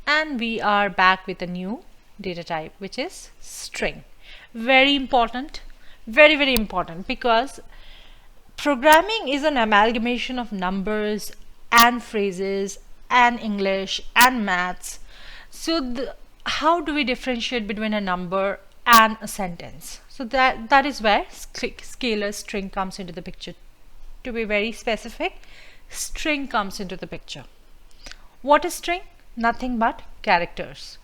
And we are back with a new data type, which is string. Very important, very important, because programming is an amalgamation of numbers and phrases and English and maths. So how do we differentiate between a number and a sentence? So that is where scalar string comes into the picture. To be very specific, string comes into the picture. What is string? Nothing but characters.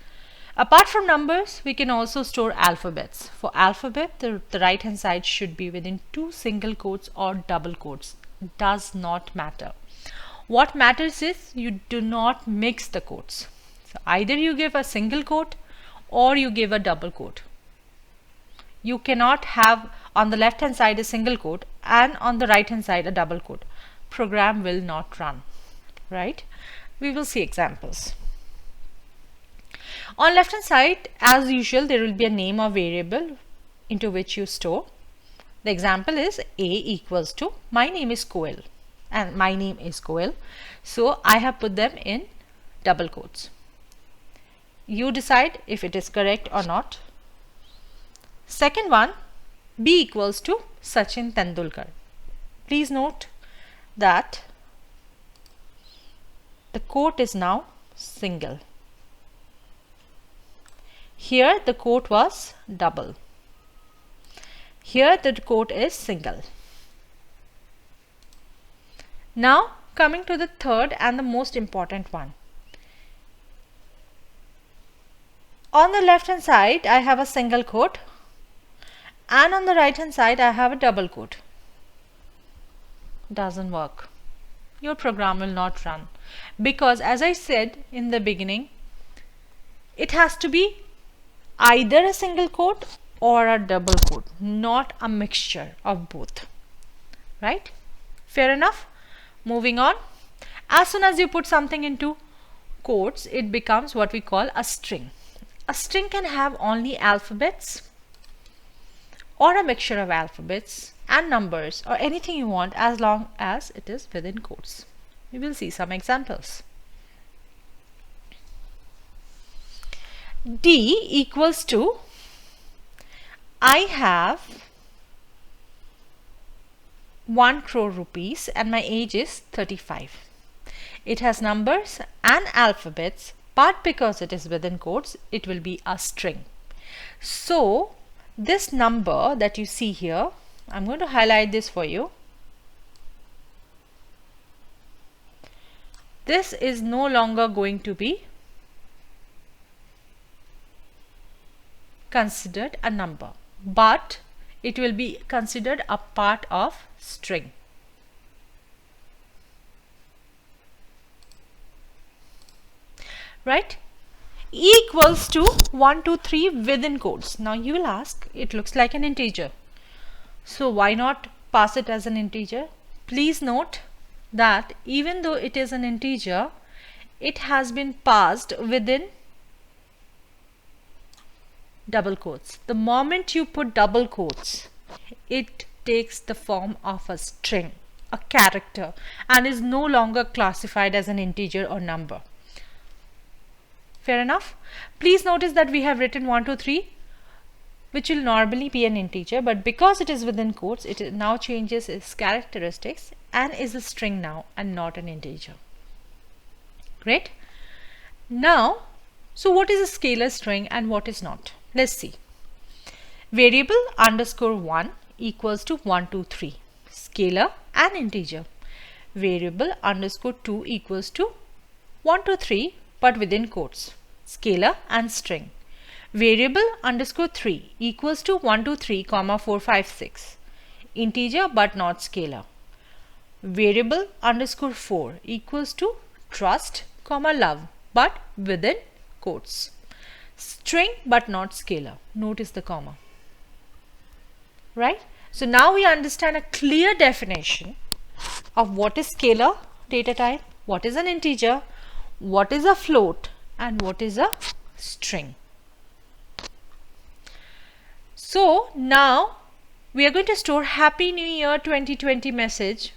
Apart from numbers, we can also store alphabets. For alphabet, the right hand side should be within 2 single quotes or double quotes. Does not matter. What matters is you do not mix the quotes. So either you give a single quote or you give a double quote. You cannot have on the left hand side a single quote and on the right hand side a double quote. Program will not run, right? We will see examples. On left hand side, as usual, there will be a name of variable into which you store. The example is a equals to, my name is Koel and my name is Koel. So I have put them in double quotes. You decide if it is correct or not. Second one, B equals to Sachin Tendulkar. Please note that the quote is now single. Here the quote was double. Here the quote is single. Now coming to the third and the most important one. On the left hand side I have a single quote and on the right hand side I have a double quote. Doesn't work. Your program will not run, because as I said in the beginning, it has to be either a single quote or a double quote, not a mixture of both, right? Fair enough. Moving on. As soon as you put something into quotes, it becomes what we call a string. A string can have only alphabets or a mixture of alphabets and numbers or anything you want, as long as it is within quotes. We will see some examples. D equals to, I have 1 crore rupees and my age is 35. It has numbers and alphabets, but because it is within quotes, it will be a string. So this number that you see here, I'm going to highlight this for you. This is no longer going to be considered a number, but it will be considered a part of string. Right? E equals to 1, 2, 3 within quotes. Now you will ask, it looks like an integer. So why not pass it as an integer? Please note that even though it is an integer, it has been passed within double quotes. The moment you put double quotes, it takes the form of a string, a character, and is no longer classified as an integer or number. Fair enough? Please notice that we have written 1, 2, 3, which will normally be an integer, but because it is within quotes, it now changes its characteristics and is a string now and not an integer. Great. Now, so what is a scalar string and what is not? Let's see. Variable underscore 1 equals to 1, 2, 3. Scalar and integer. Variable underscore 2 equals to 1, 2, 3, but within quotes. Scalar and string. Variable underscore 3 equals to 1, 2, 3, comma 4, 5, 6. Integer but not scalar. Variable underscore 4 equals to trust, comma love, but within quotes. String but not scalar. Notice the comma. Right? So now we understand a clear definition of what is scalar data type, what is an integer, what is a float, and what is a string. So now we are going to store Happy New Year 2020 message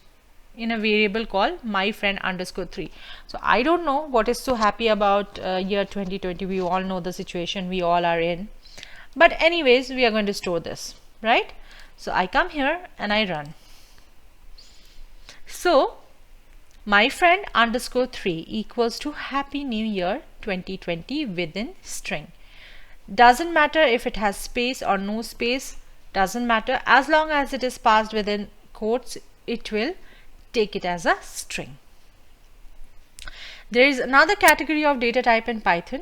in a variable called my friend underscore 3. So I don't know what is so happy about year 2020. We all know the situation we all are in, but anyways, we are going to store this, right? So I come here and I run. So my friend underscore 3 equals to Happy New Year 2020 within string. Doesn't matter if it has space or no space, doesn't matter, as long as it is passed within quotes, it will take it as a string. There is another category of data type in Python,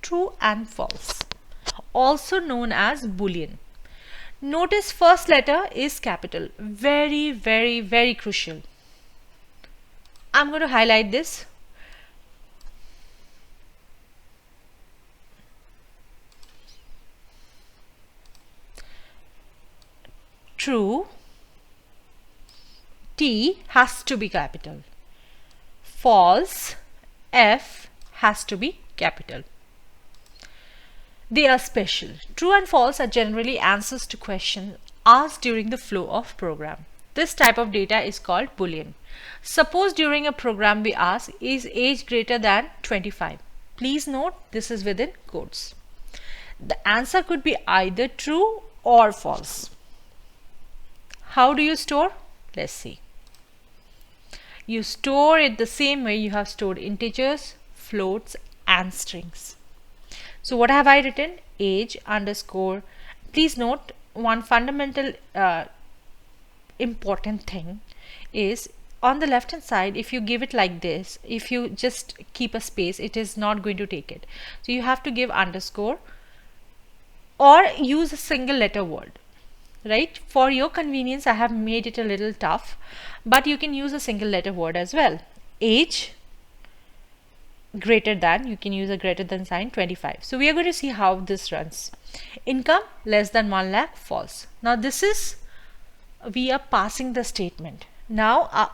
true and false, also known as Boolean. Notice first letter is capital. Very, very, very crucial. I'm going to highlight this. True, T has to be capital. False, F has to be capital. They are special. True and false are generally answers to questions asked during the flow of program. This type of data is called Boolean. Suppose during a program we ask, is age greater than 25? Please note this is within quotes. The answer could be either true or false. How do you store? Let's see. You store it the same way you have stored integers, floats and strings. So what have I written? Age underscore. Please note one fundamental important thing is on the left hand side, if you give it like this, if you just keep a space, it is not going to take it. So you have to give underscore or use a single letter word. Right? For your convenience, I have made it a little tough, but you can use a single letter word as well. Age greater than, you can use a greater than sign, 25. So we are going to see how this runs. Income less than 1 lakh, false. Now this is, we are passing the statement. Now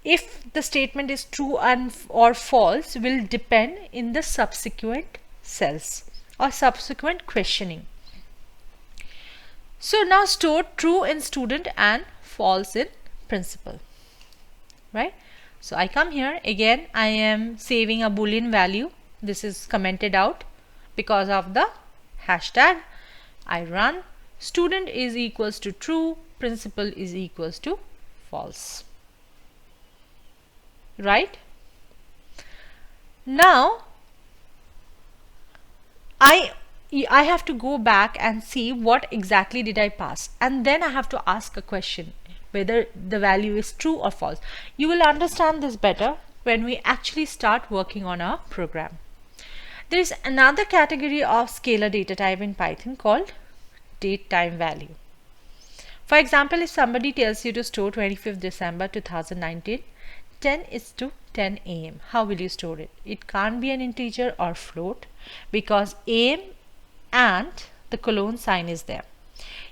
if the statement is true and or false will depend in the subsequent cells or subsequent questioning. So now store true in student and false in principal, right? So I come here again, I am saving a Boolean value. This is commented out because of the hashtag. I run, student is equals to true, principal is equals to false, right? Now I have to go back and see what exactly did I pass, and then I have to ask a question whether the value is true or false. You will understand this better when we actually start working on our program. There is another category of scalar data type in Python called date time value. For example, if somebody tells you to store 25th December 2019, 10 is to 10 AM, how will you store it? It can't be an integer or float because AM and the colon sign is there.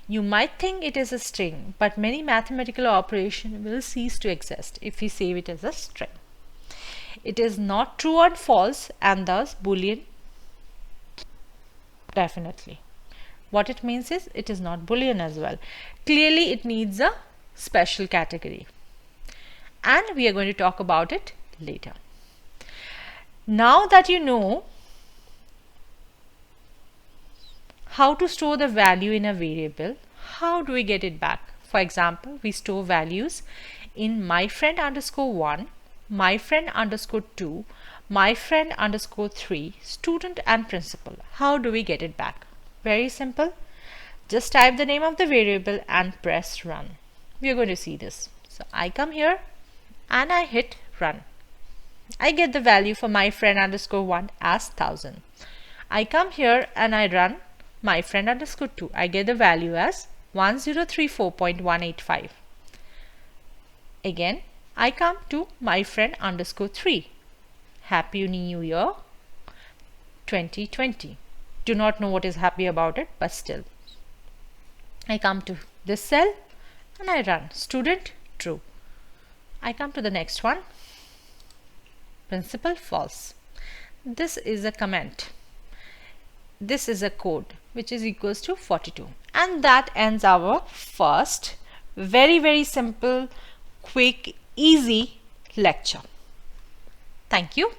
You might think it is a string, but many mathematical operations will cease to exist if we save it as a string. It is not true or false and thus Boolean definitely. What it means is it is not Boolean as well. Clearly it needs a special category and we are going to talk about it later. Now that you know how to store the value in a variable, how do we get it back? For example, we store values in myFriend underscore 1, myFriend underscore 2, myFriend underscore 3, student and principal. How do we get it back? Very simple. Just type the name of the variable and press run. We are going to see this. So I come here and I hit run. I get the value for myFriend underscore 1 as 1000. I come here and I run myFriend underscore 2. I get the value as 1034.185. Again, I come to myFriend underscore 3. Happy New Year 2020. Do not know what is happy about it, but still. I come to this cell and I run student true. I come to the next one, principal false. This is a comment. This is a code which is equals to 42, and that ends our first very simple quick, easy lecture. Thank you.